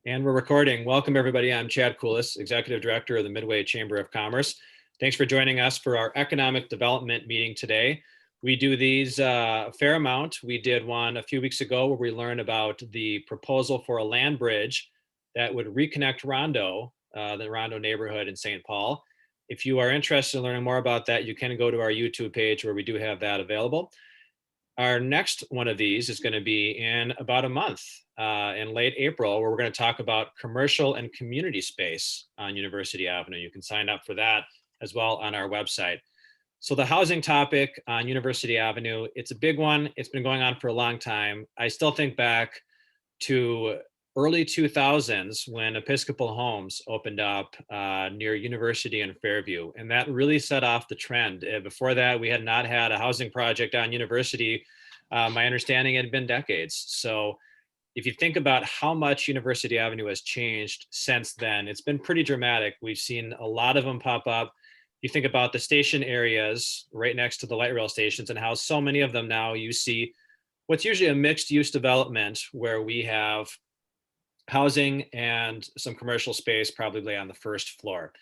And we're recording. Welcome, everybody. I'm Chad Koulis, Executive Director of the Midway Chamber of Commerce. Thanks for joining us for our economic development meeting today. We do these a fair amount. We did one a few weeks ago where we learned about the proposal for a land bridge that would reconnect Rondo, the Rondo neighborhood in St. Paul. If you are interested in learning more about that, you can go to our YouTube page where we do have that available. Our next one of these is going to be in about a month, in late April, where we're going to talk about commercial and community space on University Avenue. You can sign up for that as well on our website. So the housing topic on University Avenue, it's a big one. It's been going on for a long time. I still think back to early 2000s when Episcopal Homes opened up near University and Fairview, and that really set off the trend. Before that, we had not had a housing project on University. My understanding it had been decades. So if you think about how much University Avenue has changed since then, it's been pretty dramatic. We've seen a lot of them pop up. You think about the station areas right next to the light rail stations and how so many of them now you see what's usually a mixed use development where we have housing and some commercial space probably on the first floor.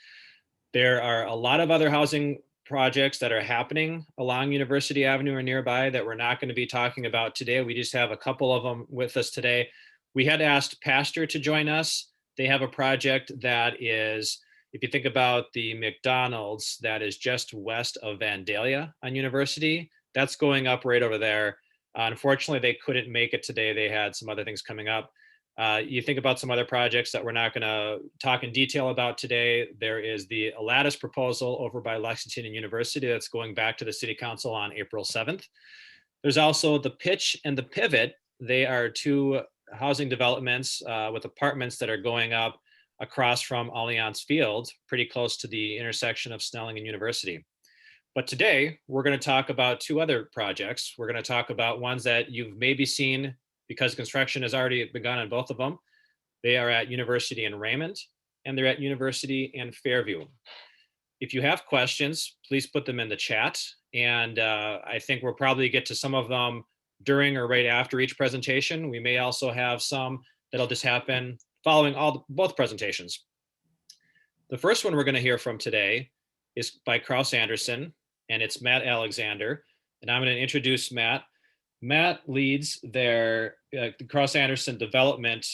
There are a lot of other housing projects that are happening along University Avenue or nearby that we're not going to be talking about today. We just have a couple of them with us today. We had asked Pastor to join us. They have a project that is, if you think about the McDonald's that is just west of Vandalia on University, that's going up right over there. Unfortunately, they couldn't make it today. They had some other things coming up. You think about some other projects that we're not going to talk in detail about today. There is the Lattice proposal over by Lexington and University that's going back to the City Council on April 7th. There's also the Pitch and the Pivot. They are two housing developments with apartments that are going up across from Allianz Field, pretty close to the intersection of Snelling and University. But today, we're going to talk about two other projects. We're going to talk about ones that you've maybe seen because construction has already begun on both of them. They are at University in Raymond, and they're at University in Fairview. If you have questions, please put them in the chat. And I think we'll probably get to some of them during or right after each presentation. We may also have some that'll just happen following both presentations. The first one we're going to hear from today is by Kraus Anderson, and it's Matt Alexander. And I'm going to introduce Matt. Matt leads their Kraus Anderson Development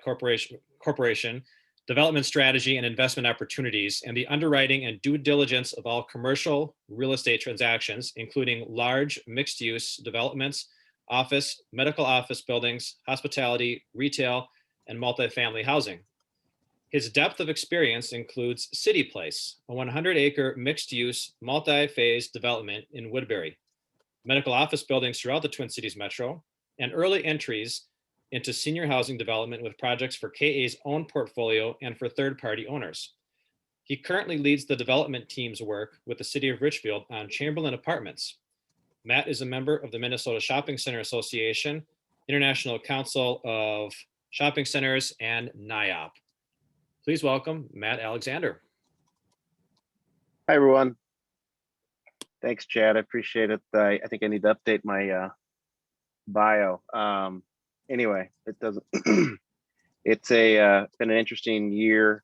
Corporation, development strategy and investment opportunities, and the underwriting and due diligence of all commercial real estate transactions, including large mixed-use developments, office, medical office buildings, hospitality, retail, and multifamily housing. His depth of experience includes City Place, a 100-acre mixed-use, multi-phase development in Woodbury, medical office buildings throughout the Twin Cities Metro, and early entries into senior housing development with projects for KA's own portfolio and for third-party owners. He currently leads the development team's work with the City of Richfield on Chamberlain Apartments. Matt is a member of the Minnesota Shopping Center Association, International Council of Shopping Centers, and NIOP. Please welcome Matt Alexander. Hi, everyone. Thanks, Chad. I appreciate it. I think I need to update my bio. Anyway, it doesn't. It's been an interesting year.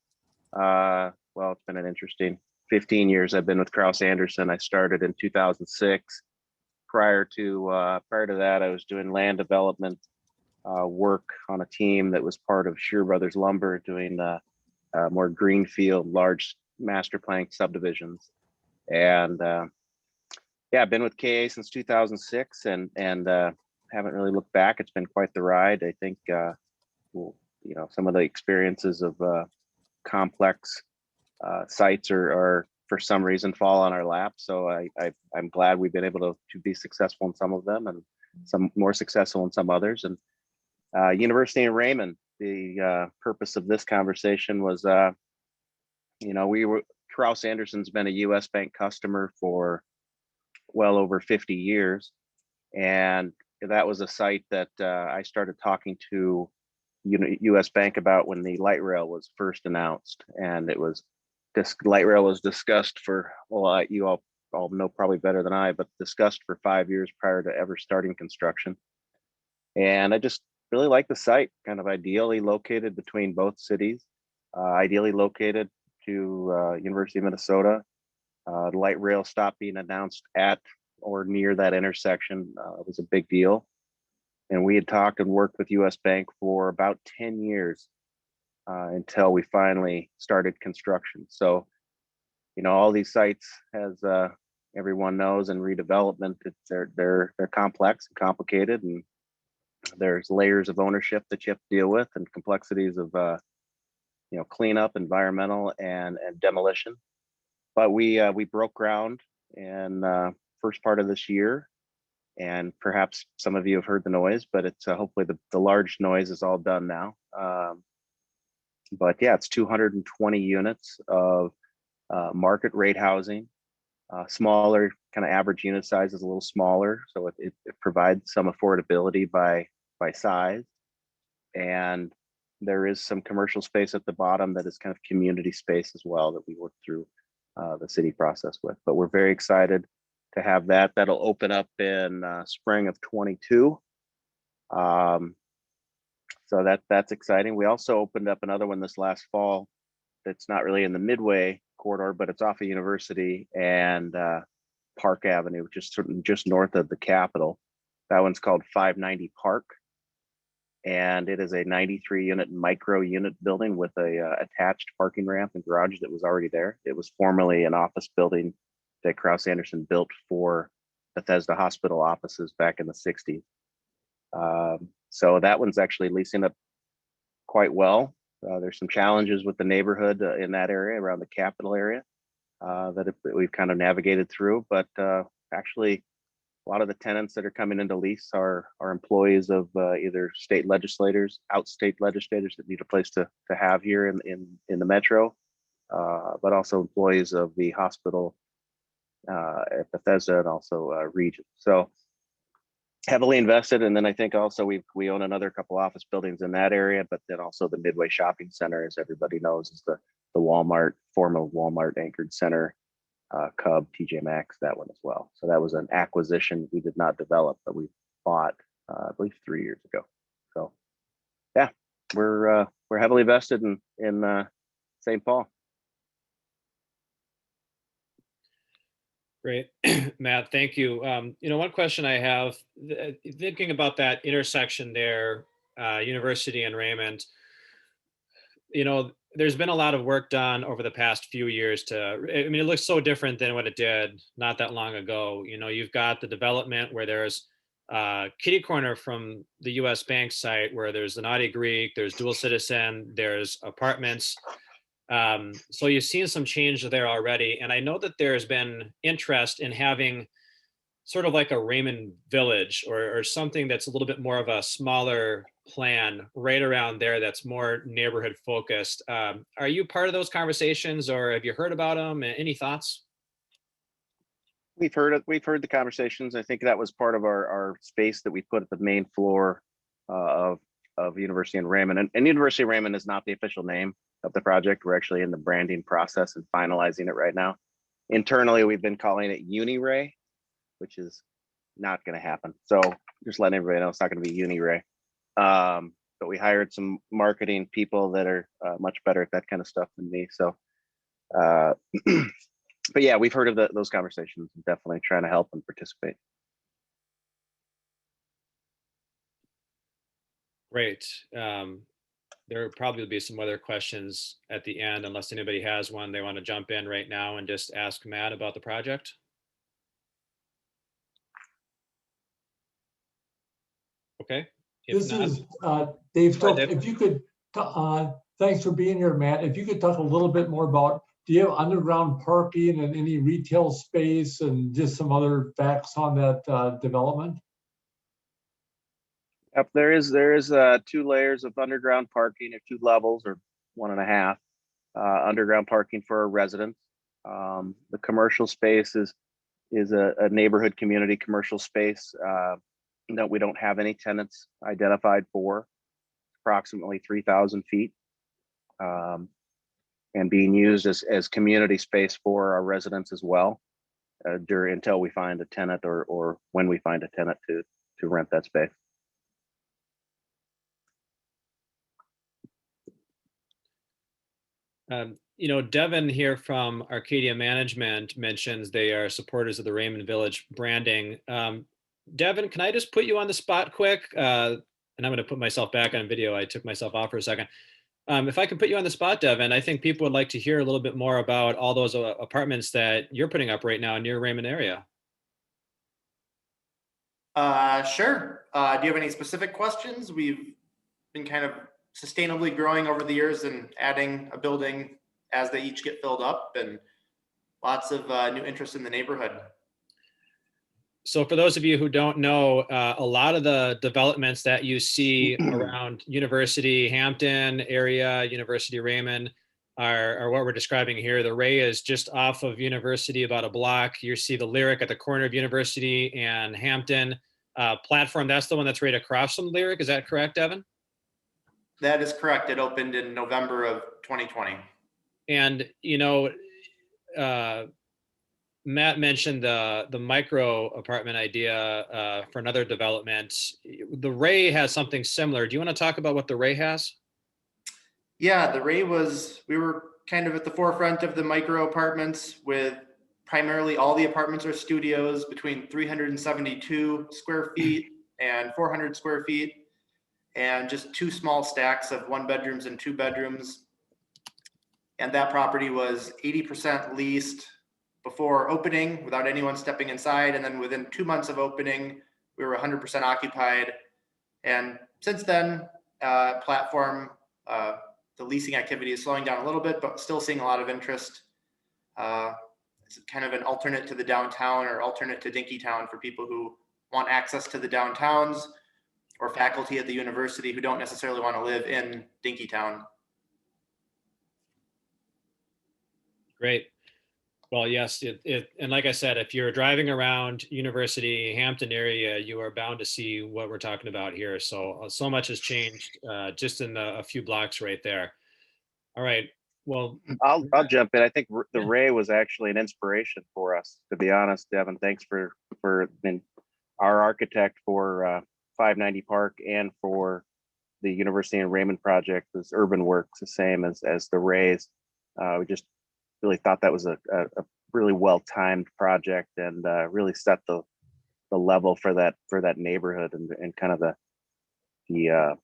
Well, it's been an interesting 15 years. I've been with Kraus Anderson. I started in 2006. Prior to that, I was doing land development work on a team that was part of Shear Brothers Lumber, doing more greenfield, large master planning subdivisions. And yeah, I've been with KA since 2006 and haven't really looked back. It's been quite the ride. I think, some of the experiences of complex sites are for some reason fall on our lap. So I'm glad we've been able to be successful in some of them and some more successful in some others. And University in Raymond, the purpose of this conversation was, Kraus Anderson's been a US Bank customer for well over 50 years. And that was a site that I started talking to US Bank about when the light rail was first announced. And it was, this light rail was discussed for, well, you all know probably better than I, but discussed for 5 years prior to ever starting construction. And I just really like the site, kind of ideally located between both cities, ideally located to University of Minnesota. The light rail stop being announced at or near that intersection was a big deal. And we had talked and worked with US Bank for about 10 years until we finally started construction. So, all these sites, as everyone knows, in redevelopment, they're complex and complicated, and there's layers of ownership that you have to deal with, and complexities of cleanup, environmental, and demolition. But we broke ground in first part of this year, and perhaps some of you have heard the noise, but it's hopefully the large noise is all done now. But yeah, it's 220 units of market rate housing. Smaller, kind of average unit size is a little smaller, so it provides some affordability by size. And there is some commercial space at the bottom that is kind of community space as well that we work through the city process with. But we're very excited to have that. That'll open up in spring of 22. So that's exciting. We also opened up another one this last fall that's not really in the Midway corridor, but it's off of University and Park Avenue, just north of the Capitol. That one's called 590 Park. And it is a 93 unit micro unit building with a attached parking ramp and garage that was already there. It was formerly an office building that Kraus Anderson built for Bethesda Hospital offices back in the 60s. So that one's actually leasing up quite well. There's some challenges with the neighborhood in that area, around the Capitol area, that we've kind of navigated through. But actually, a lot of the tenants that are coming into lease are employees of either state legislators, outstate legislators that need a place to have here in the metro, but also employees of the hospital at Bethesda and also region. So heavily invested. And then I think also we own another couple office buildings in that area, but then also the Midway Shopping Center, as everybody knows, is the Walmart, former Walmart anchored center, Cub, TJ Maxx, that one as well. So that was an acquisition we did not develop, but we bought, I believe, 3 years ago. So yeah, we're heavily vested in St. Paul. Great, Matt, thank you. One question I have, thinking about that intersection there, University and Raymond, there's been a lot of work done over the past few years it looks so different than what it did not that long ago. You've got the development where there's kitty corner from the US Bank site where there's the Naughty Greek, there's dual citizen, there's apartments. So you've seen some change there already. And I know that there's been interest in having sort of like a Raymond Village or something that's a little bit more of a smaller plan right around there that's more neighborhood focused. Are you part of those conversations, or have you heard about them? Any thoughts? We've heard the conversations. I think that was part of our space that we put at the main floor of University and Raymond. And University of Raymond is not the official name of the project. We're actually in the branding process and finalizing it right now. Internally, we've been calling it UniRay, which is not going to happen. So just letting everybody know it's not going to be UniRay. But we hired some marketing people that are much better at that kind of stuff than me. So, but yeah, we've heard of those conversations and definitely trying to help and participate. Great. There probably will be some other questions at the end, unless anybody has one they want to jump in right now and just ask Matt about the project. Okay. This is Dave Stokes. Dave. If you could, thanks for being here, Matt. If you could talk a little bit more about, do you have underground parking and any retail space and just some other facts on that development? Yep, there is 2 layers of underground parking, or 2 levels, or 1.5 underground parking for our residents. The commercial space is a neighborhood community commercial space that we don't have any tenants identified for, approximately 3,000 feet, and being used as community space for our residents as well, until we find a tenant or when we find a tenant to rent that space. Devin here from Arcadia Management mentions they are supporters of the Raymond Village branding. Devin, can I just put you on the spot quick? And I'm going to put myself back on video. I took myself off for a second. If I can put you on the spot, Devin, I think people would like to hear a little bit more about all those apartments that you're putting up right now near Raymond area. Sure. Do you have any specific questions? We've been kind of sustainably growing over the years and adding a building as they each get filled up, and lots of new interest in the neighborhood. So for those of you who don't know, a lot of the developments that you see around University Hampton area, University Raymond, are what we're describing here. The Ray is just off of University, about a block. You see the Lyric at the corner of University and Hampton. Platform, that's the one that's right across from Lyric. Is that correct, Devin? That is correct. It opened in November of 2020. And, Matt mentioned the micro apartment idea for another development. The Ray has something similar. Do you want to talk about what the Ray has? Yeah, the Ray we were kind of at the forefront of the micro apartments, with primarily all the apartments are studios between 372 square feet and 400 square feet, and just two small stacks of 1 bedrooms and 2 bedrooms. And that property was 80% leased before opening without anyone stepping inside. And then within 2 months of opening, we were 100% occupied. And since then, platform, the leasing activity is slowing down a little bit, but still seeing a lot of interest. It's kind of an alternate to the downtown, or alternate to Dinkytown, for people who want access to the downtowns, or faculty at the university who don't necessarily want to live in Dinkytown. Great. Well, yes, and like I said, if you're driving around University Hampton area, you are bound to see what we're talking about here. So much has changed just in a few blocks right there. All right. Well, I'll jump in. I think the Ray was actually an inspiration for us, to be honest, Devin. Thanks for being our architect for 590 Park and for the University and Raymond project. This Urban Works, the same as the Rays. We just really thought that was a really well-timed project, and really set the level for that neighborhood, and kind of the new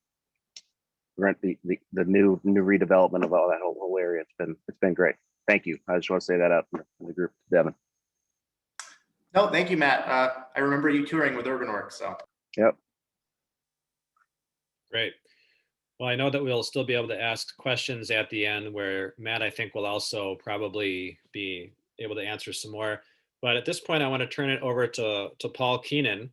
redevelopment of all that whole area. It's been great. Thank you. I just want to say that out in the group, Devin. No, thank you, Matt. I remember you touring with Urban Works. So. Yep. Great. Well, I know that we'll still be able to ask questions at the end, where Matt, I think, will also probably be able to answer some more. But at this point, I want to turn it over to Paul Keenan.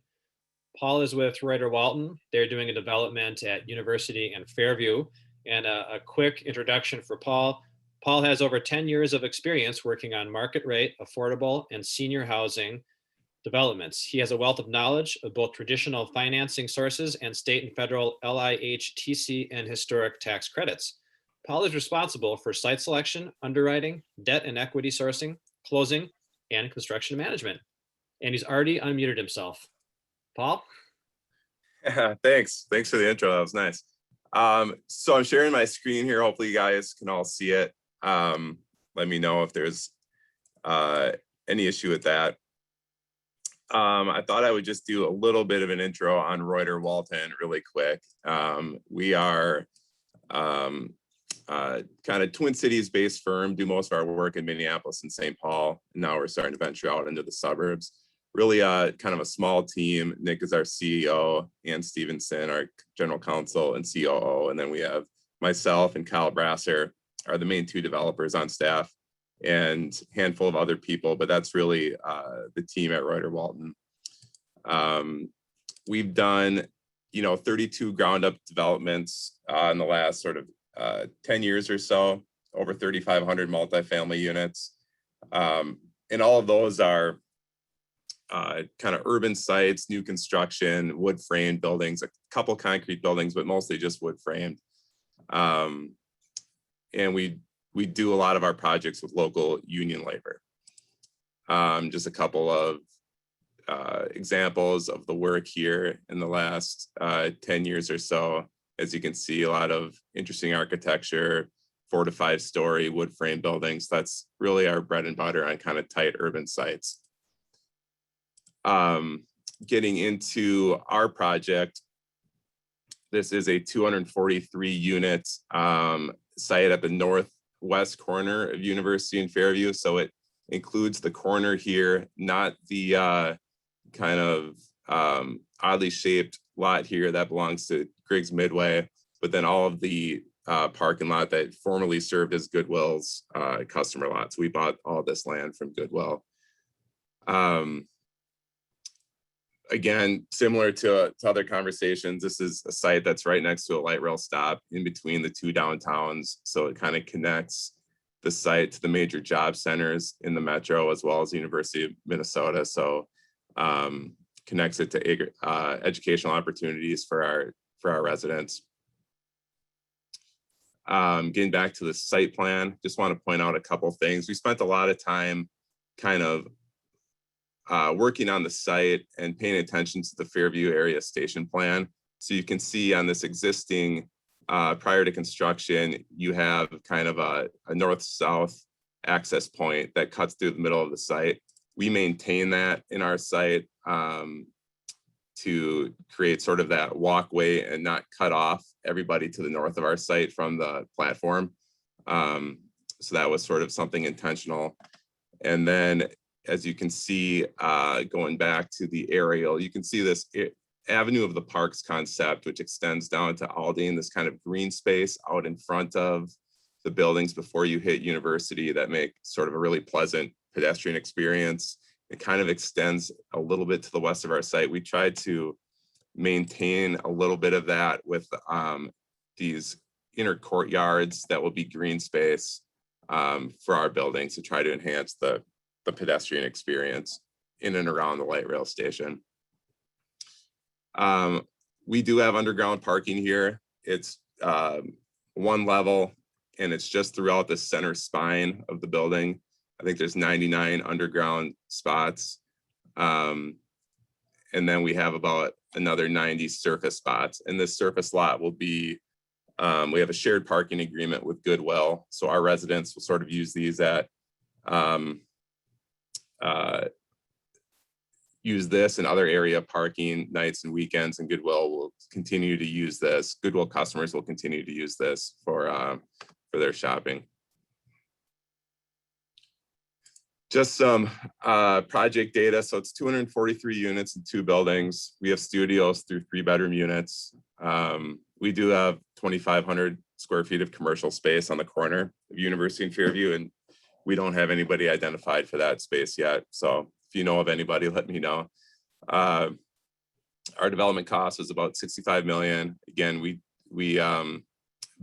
Paul is with Reuter Walton. They're doing a development at University and Fairview. And a quick introduction for Paul. Paul has over 10 years of experience working on market rate, affordable, and senior housing developments. He has a wealth of knowledge of both traditional financing sources and state and federal LIHTC and historic tax credits. Paul is responsible for site selection, underwriting, debt and equity sourcing, closing, and construction management. And he's already unmuted himself. Paul? Yeah, thanks for the intro. That was nice. So I'm sharing my screen here. Hopefully you guys can all see it. Let me know if there's any issue with that. I thought I would just do a little bit of an intro on Reuter Walton really quick. We are kind of Twin Cities based firm, do most of our work in Minneapolis and St. Paul. And now we're starting to venture out into the suburbs. Really kind of a small team. Nick is our CEO, Ann Stevenson, our general counsel and COO. And then we have myself and Kyle Brasser are the main 2 developers on staff, and a handful of other people, but that's really the team at Reuter Walton. We've done, 32 ground up developments in the last sort of 10 years or so, over 3,500 multifamily units. And all of those are kind of urban sites, new construction, wood framed buildings, a couple concrete buildings, but mostly just wood framed. And we do a lot of our projects with local union labor. Just a couple of examples of the work here in the last 10 years or so. As you can see, a lot of interesting architecture, 4 to 5 story wood frame buildings. That's really our bread and butter on kind of tight urban sites. Getting into our project, this is a 243 unit site at the northwest corner of University and Fairview. So it includes the corner here, not the kind of oddly shaped lot here that belongs to Griggs Midway, but then all of the parking lot that formerly served as Goodwill's customer lots. We bought all this land from Goodwill. Again, similar to other conversations, this is a site that's right next to a light rail stop in between the two downtowns. So it kind of connects the site to the major job centers in the metro, as well as the University of Minnesota. So connects it to educational opportunities for our residents. Getting back to the site plan, just want to point out a couple things. We spent a lot of time kind of working on the site and paying attention to the Fairview area station plan. So you can see on this existing, prior to construction, you have kind of a north-south access point that cuts through the middle of the site. We maintain that in our site to create sort of that walkway and not cut off everybody to the north of our site from the platform. So that was sort of something intentional. And then as you can see, going back to the aerial, you can see this Avenue of the Parks concept, which extends down to Aldine, this kind of green space out in front of the buildings before you hit University that make sort of a really pleasant pedestrian experience. It kind of extends a little bit to the west of our site. We tried to maintain a little bit of that with these inner courtyards that will be green space for our buildings to try to enhance the pedestrian experience in and around the light rail station. We do have underground parking here. It's one level and it's just throughout the center spine of the building. I think there's 99 underground spots. And then we have about another 90 surface spots. And this surface lot will be, we have a shared parking agreement with Goodwill. So our residents will sort of use these at, use this and other area parking nights and weekends, and Goodwill will continue to use this. Goodwill customers will continue to use this for their shopping. Just some project data. So it's 243 units in 2 buildings. We have studios through 3-bedroom units. We do have 2,500 square feet of commercial space on the corner of University and Fairview, and we don't have anybody identified for that space yet. So if you know of anybody, let me know. Our development cost is about $65 million. Again, we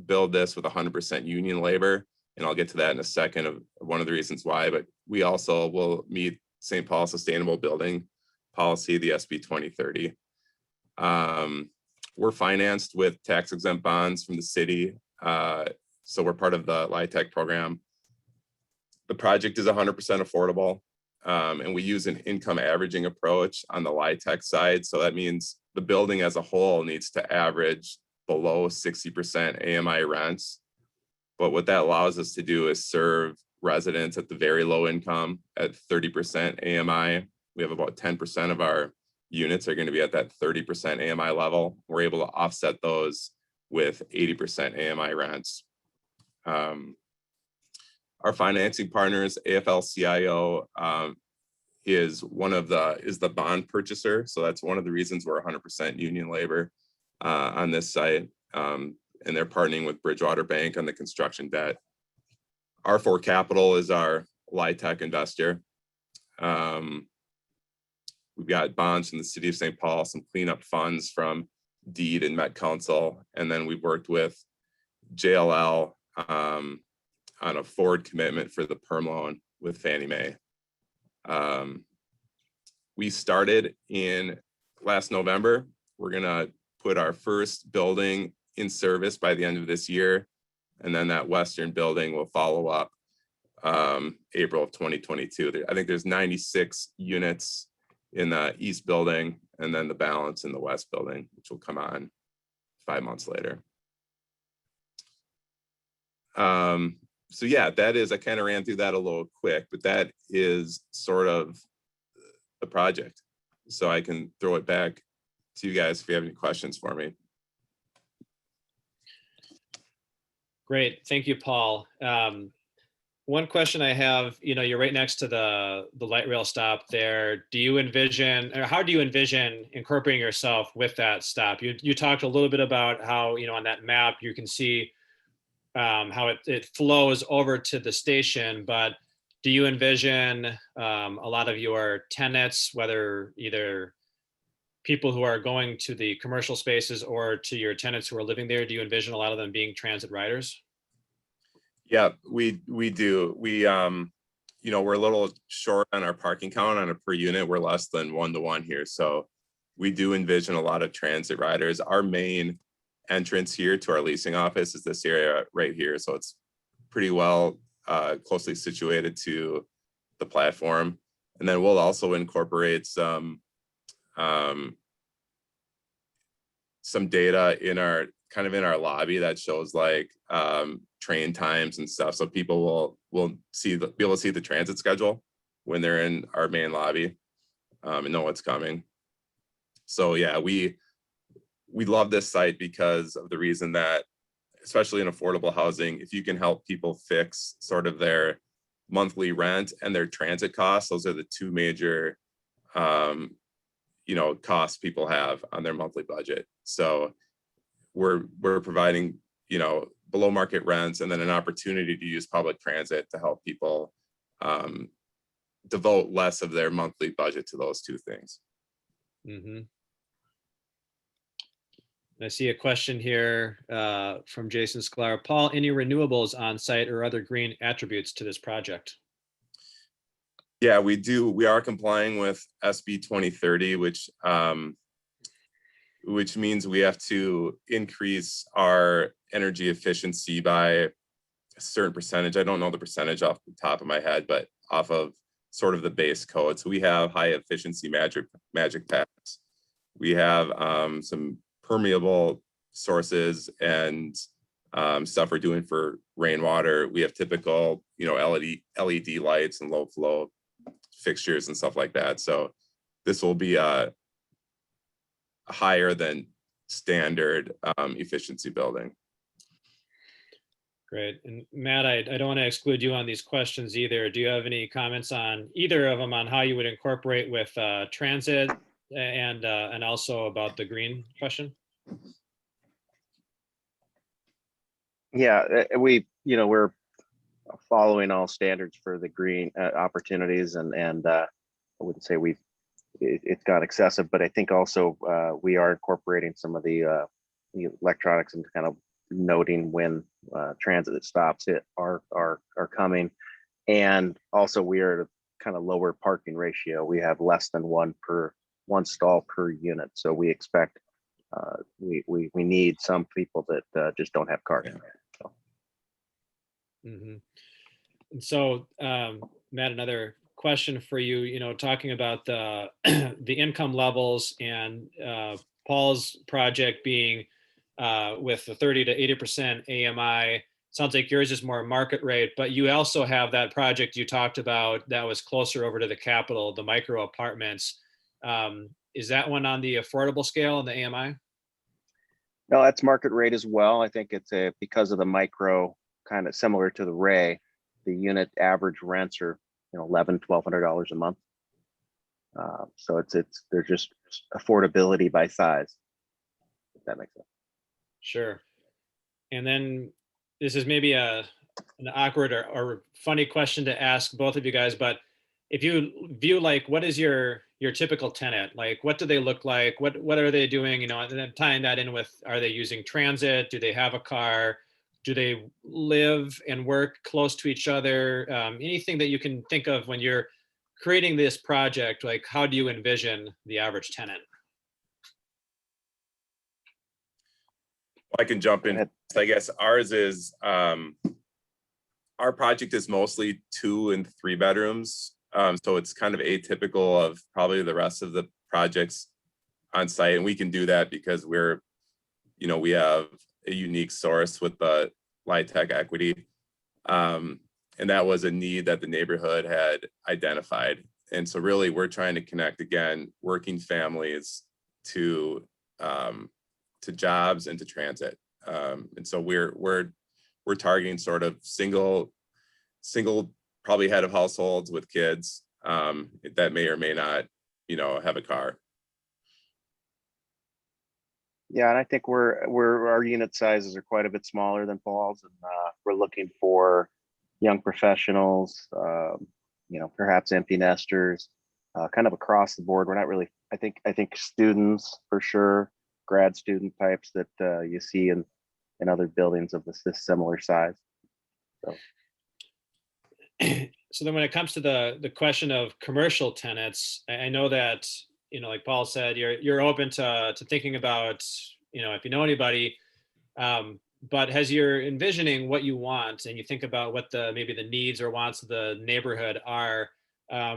build this with 100% union labor, and I'll get to that in a second of one of the reasons why, but we also will meet St. Paul Sustainable Building Policy, the SB 2030. We're financed with tax exempt bonds from the city. So we're part of the LIHTC program. The project is 100% affordable. And we use an income averaging approach on the LIHTC side. So that means the building as a whole needs to average below 60% AMI rents. But what that allows us to do is serve residents at the very low income at 30% AMI. We have about 10% of our units are going to be at that 30% AMI level. We're able to offset those with 80% AMI rents. Our financing partners, AFL-CIO, is the bond purchaser. So that's one of the reasons we're 100% union labor on this site. And they're partnering with Bridgewater Bank on the construction debt. R4 Capital is our LIHTC investor. We've got bonds from the city of St. Paul, some cleanup funds from Deed and Met Council. And then we've worked with JLL on a forward commitment for the perm loan with Fannie Mae. We started in last November. We're gonna put our first building in service by the end of this year. And then that Western building will follow up April of 2022. I think there's 96 units in the East building and then the balance in the West building, which will come on 5 months later. So yeah, that is, I kind of ran through that a little quick, but that is sort of the project. So I can throw it back to you guys if you have any questions for me. Great, thank you, Paul. One question I have, you're right next to the light rail stop there. Do you envision, or how do you envision incorporating yourself with that stop? You talked a little bit about how, on that map, you can see how it flows over to the station, but do you envision a lot of your tenants, whether either people who are going to the commercial spaces or to your tenants who are living there, do you envision a lot of them being transit riders? Yeah, we do. We're a little short on our parking count on a per unit. We're less than 1-to-1 here. So we do envision a lot of transit riders. Our main entrance here to our leasing office is this area right here. So it's pretty well closely situated to the platform. And then we'll also incorporate some data in our lobby that shows like train times and stuff, so people will be able to see the transit schedule when they're in our main lobby and know what's coming. So yeah, we love this site because of the reason that, especially in affordable housing, if you can help people fix sort of their monthly rent and their transit costs, those are the two major costs people have on their monthly budget. So we're providing below market rents and then an opportunity to use public transit to help people devote less of their monthly budget to those two things. Mm-hmm. I see a question here from Jason Sklar. Paul, any renewables on site or other green attributes to this project? Yeah, we do. We are complying with SB 2030, which means we have to increase our energy efficiency by a certain percentage. I don't know the percentage off the top of my head, but off of sort of the base code. So we have high efficiency magic packs. We have some permeable sources and stuff we're doing for rainwater. We have typical, LED lights and low flow fixtures and stuff like that. So this will be a higher than standard efficiency building. Great. And Matt, I don't want to exclude you on these questions either. Do you have any comments on either of them on how you would incorporate with transit and also about the green question? Yeah, we're following all standards for the green opportunities, and I wouldn't say it's got excessive, but I think also we are incorporating some of the electronics and kind of noting when transit stops are coming, and also we are at a kind of lower parking ratio. We have less than one stall per unit, so we expect we need some people that just don't have cars. Yeah. So. Mm-hmm. And so, Matt, another question for you. Talking about the the income levels and Paul's project being with the 30 to 80% AMI. Sounds like yours is more market rate, but you also have that project you talked about that was closer over to the capital, the micro apartments. Is that one on the affordable scale in the AMI? No, that's market rate as well. I think it's because of the micro, kind of similar to the Ray, the unit average rents are $1,100-$1,200 a month. So there's just affordability by size, if that makes sense. Sure. And then this is maybe an awkward or funny question to ask both of you guys, but if you view what is your typical tenant, what do they look like? What are they doing? And then tying that in with, are they using transit? Do they have a car? Do they live and work close to each other? Anything that you can think of when you're creating this project, how do you envision the average tenant? I can jump in. I guess ours is, our project is mostly 2 and 3 bedrooms. So it's kind of atypical of probably the rest of the projects on site. And we can do that because we have a unique source with the LIHTC equity. And that was a need that the neighborhood had identified. And so really we're trying to connect, again, working families to jobs and to transit. And so we're targeting sort of single probably head of households with kids that may or may not, have a car. Yeah, and I think our unit sizes are quite a bit smaller than Paul's, and we're looking for young professionals, perhaps empty nesters, kind of across the board. We're not really, I think students for sure, grad student types that you see in other buildings of this similar size. So then when it comes to the question of commercial tenants, I know that, like Paul said, you're open to thinking about, if you know anybody, but as you're envisioning what you want and you think about what maybe the needs or wants of the neighborhood are,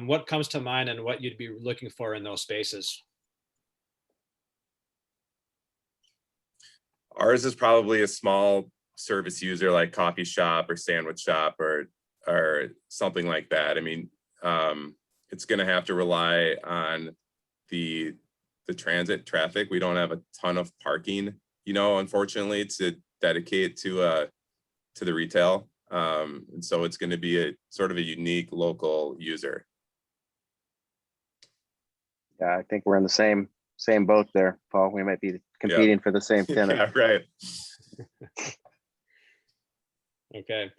what comes to mind and what you'd be looking for in those spaces? Ours is probably a small service user like coffee shop or sandwich shop or something like that. I mean, it's going to have to rely on the transit traffic. We don't have a ton of parking, unfortunately, to dedicate to the retail. And so it's going to be a sort of a unique local user. Yeah, I think we're in the same boat there, Paul. We might be competing for the same tenant. Yeah, right. Okay,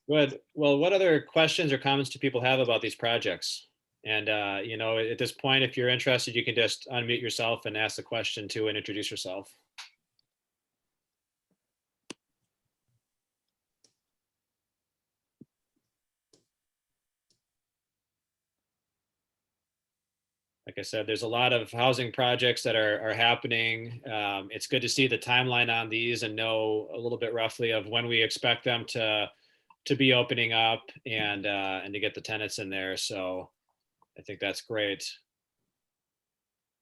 good. Well, what other questions or comments do people have about these projects? And, at this point, if you're interested, you can just unmute yourself and ask the question too and introduce yourself. Like I said, there's a lot of housing projects that are happening. It's good to see the timeline on these and know a little bit roughly of when we expect them to be opening up and to get the tenants in there. So I think that's great.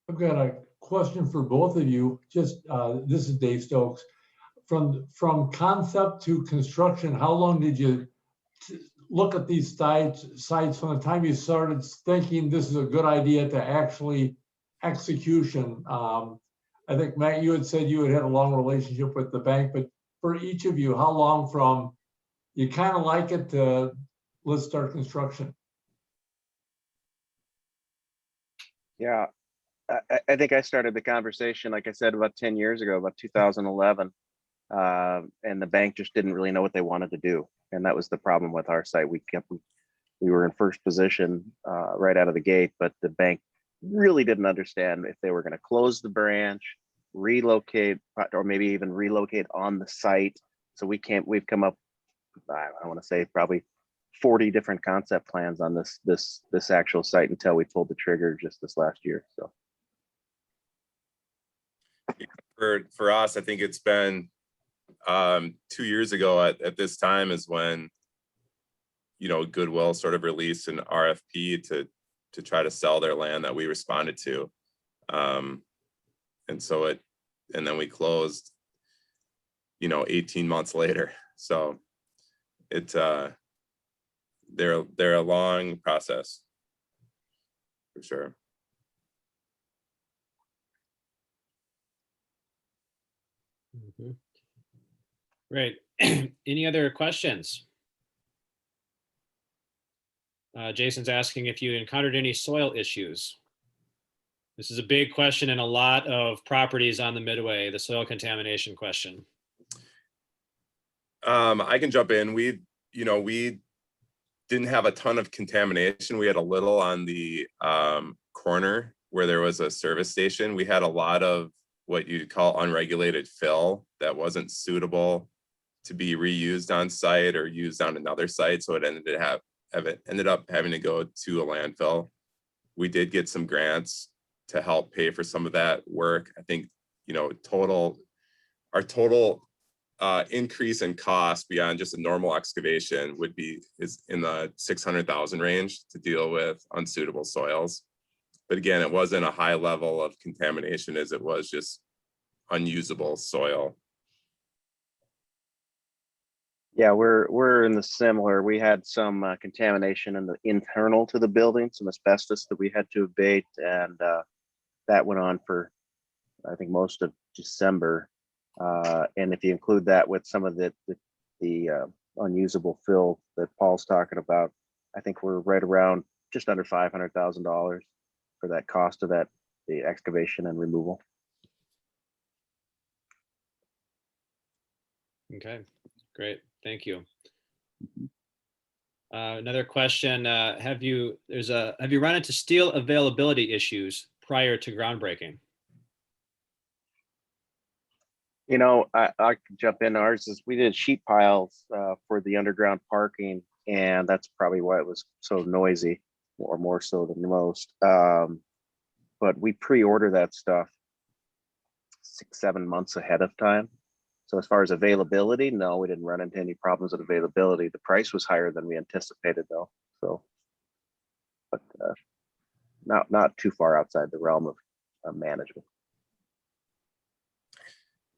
I've got a question for both of you. Just this is Dave Stokes. From concept to construction, how long did you look at these sites from the time you started thinking this is a good idea to actually execution? I think, Matt, you had said you had a long relationship with the bank, but for each of you, how long from you kind of like it to let's start construction? Yeah, I think I started the conversation, like I said, about 10 years ago, about 2011. And the bank just didn't really know what they wanted to do. And that was the problem with our site. We were in first position right out of the gate, but the bank really didn't understand if they were going to close the branch, relocate, or maybe even relocate on the site. So we've come up, I want to say probably 40 different concept plans on this actual site until we pulled the trigger just this last year. So For us, I think it's been 2 years ago at this time is when Goodwill sort of released an RFP to try to sell their land that we responded to, and then we closed 18 months later. So it's they're a long process for sure. Mm-hmm. Great. Any other questions? Jason's asking if you encountered any soil issues. This is a big question in a lot of properties on the Midway, the soil contamination question. I can jump in. We didn't have a ton of contamination. We had a little on the corner where there was a service station. We had a lot of what you'd call unregulated fill that wasn't suitable to be reused on site or used on another site. So it ended up having to go to a landfill. We did get some grants to help pay for some of that work. I think, our total increase in cost beyond just a normal excavation is in the 600,000 range to deal with unsuitable soils. But again, it wasn't a high level of contamination as it was just unusable soil. Yeah, we're in the similar. We had some contamination in the internal to the building, some asbestos that we had to abate, and that went on for I think most of December. And if you include that with some of the unusable fill that Paul's talking about, I think we're right around just under $500,000 for that cost of the excavation and removal. Okay, great. Thank you. Another question, have you run into steel availability issues prior to groundbreaking? You know, I could jump in. Ours is we did sheet piles for the underground parking, and that's probably why it was so noisy, or more so than most. But we pre-order that stuff 6-7 months ahead of time. So as far as availability, no, we didn't run into any problems with availability. The price was higher than we anticipated, though. So, but not too far outside the realm of management.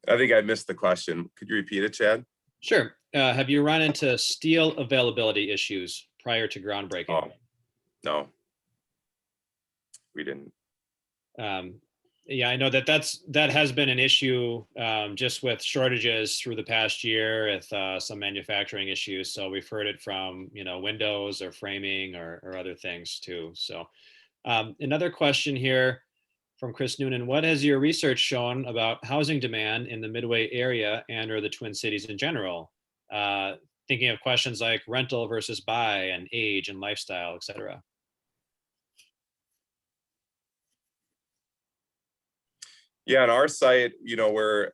I think I missed the question. Could you repeat it, Chad? Sure. Have you run into steel availability issues prior to groundbreaking? Oh, no, we didn't. Yeah, I know that has been an issue just with shortages through the past year with some manufacturing issues. So we've heard it from, windows or framing or other things too. So another question here from Chris Noonan. What has your research shown about housing demand in the Midway area and or the Twin Cities in general? Thinking of questions like rental versus buy and age and lifestyle, et cetera. Yeah, on our site, we're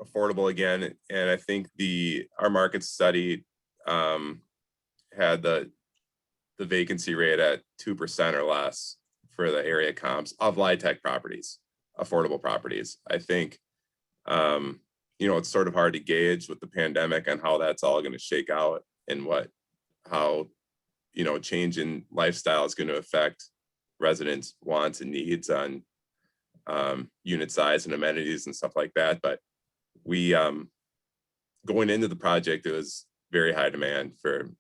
affordable again, and I think our market study had the vacancy rate at 2% or less for the area comps of LIHTC properties, affordable properties. I think it's sort of hard to gauge with the pandemic on how that's all going to shake out and how change in lifestyle is going to affect residents' wants and needs on unit size and amenities and stuff like that. But we going into the project, it was very high demand for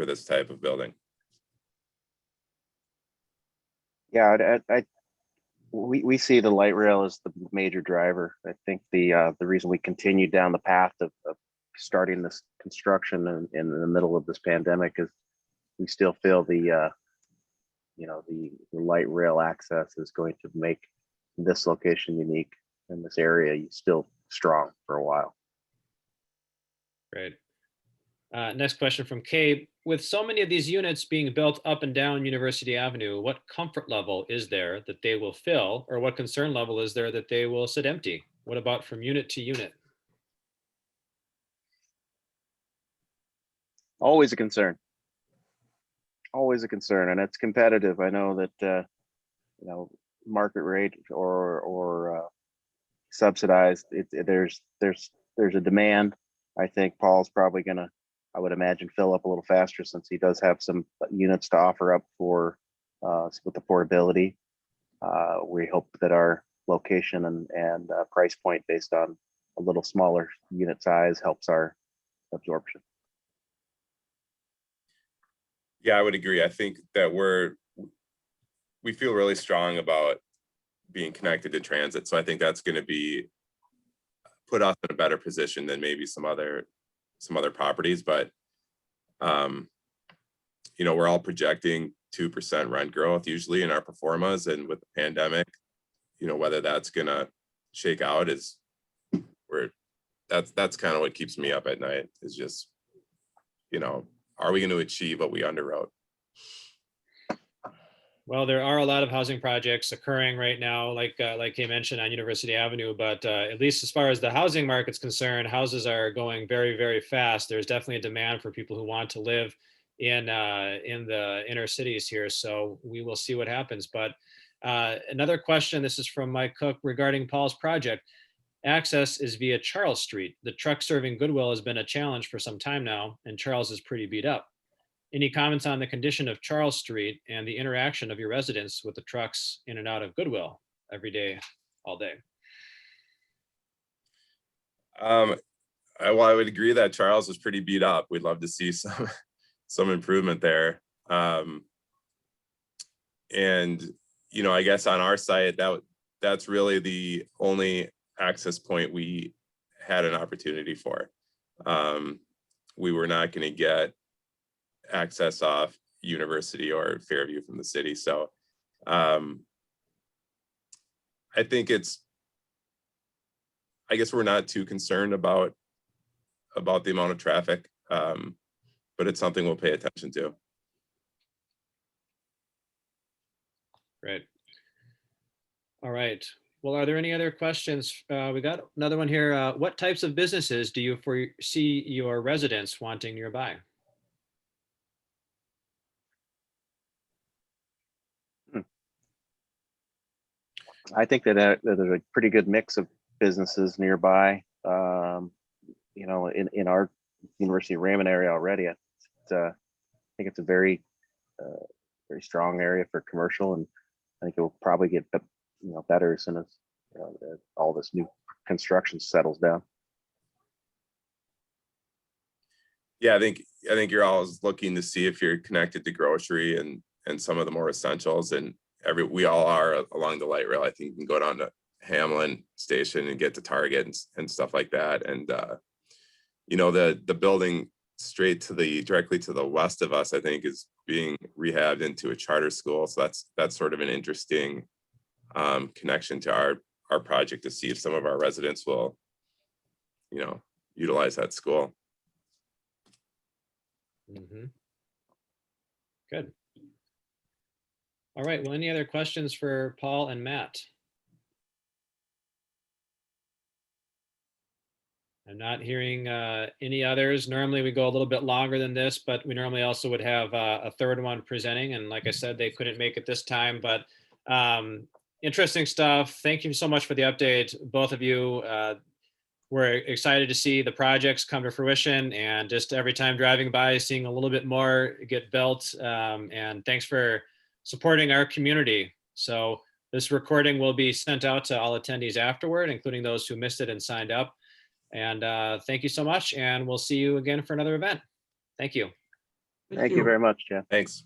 this type of building. Yeah, we see the light rail as the major driver. I think the reason we continued down the path of starting this construction in the middle of this pandemic is we still feel the light rail access is going to make this location unique in this area still strong for a while. Great. Next question from Kate. With so many of these units being built up and down University Avenue, what comfort level is there that they will fill, or what concern level is there that they will sit empty? What about from unit to unit? Always a concern. Always a concern, and it's competitive. I know that market rate or subsidized. There's a demand. I think Paul's probably gonna, I would imagine, fill up a little faster since he does have some units to offer up for with affordability. We hope that our location and price point based on a little smaller unit size helps our absorption. Yeah, I would agree. I think that we feel really strong about being connected to transit. So I think that's going to put us in a better position than maybe some other properties. But, we're all projecting 2% rent growth usually in our pro formas, and with the pandemic, whether that's going to shake out that's kind of what keeps me up at night is just, are we going to achieve what we underwrote? Well, there are a lot of housing projects occurring right now, like he mentioned on University Avenue, but at least as far as the housing market's concerned, houses are going very, very fast. There's definitely a demand for people who want to live in the inner cities here. So we will see what happens. But another question, this is from Mike Cook regarding Paul's project. Access is via Charles Street. The truck serving Goodwill has been a challenge for some time now, and Charles is pretty beat up. Any comments on the condition of Charles Street and the interaction of your residents with the trucks in and out of Goodwill every day, all day? Well, I would agree that Charles was pretty beat up. We'd love to see some improvement there. And I guess on our site, that's really the only access point we had an opportunity for. We were not going to get access off University or Fairview from the city. So I think I guess we're not too concerned about the amount of traffic, but it's something we'll pay attention to. Great. All right. Well, are there any other questions? We got another one here. What types of businesses do you foresee your residents wanting nearby? I think that there's a pretty good mix of businesses nearby. In our University of Raymond area already. I think it's a very strong area for commercial, and I think it will probably get better as soon as all this new construction settles down. Yeah, I think you're always looking to see if you're connected to grocery and some of the more essentials, and we all are along the light rail. I think you can go down to Hamlin Station and get to Target and stuff like that. And the building directly to the west of us, I think, is being rehabbed into a charter school. So that's sort of an interesting connection to our project, to see if some of our residents will, utilize that school. Mm-hmm. Good. All right. Well, any other questions for Paul and Matt? I'm not hearing any others. Normally we go a little bit longer than this, but we normally also would have a third one presenting. And like I said, they couldn't make it this time, but interesting stuff. Thank you so much for the update, both of you. We're excited to see the projects come to fruition, and just every time driving by, seeing a little bit more get built. And thanks for supporting our community. So this recording will be sent out to all attendees afterward, including those who missed it and signed up. And thank you so much. And we'll see you again for another event. Thank you. Thank you very much, Jeff. Thanks.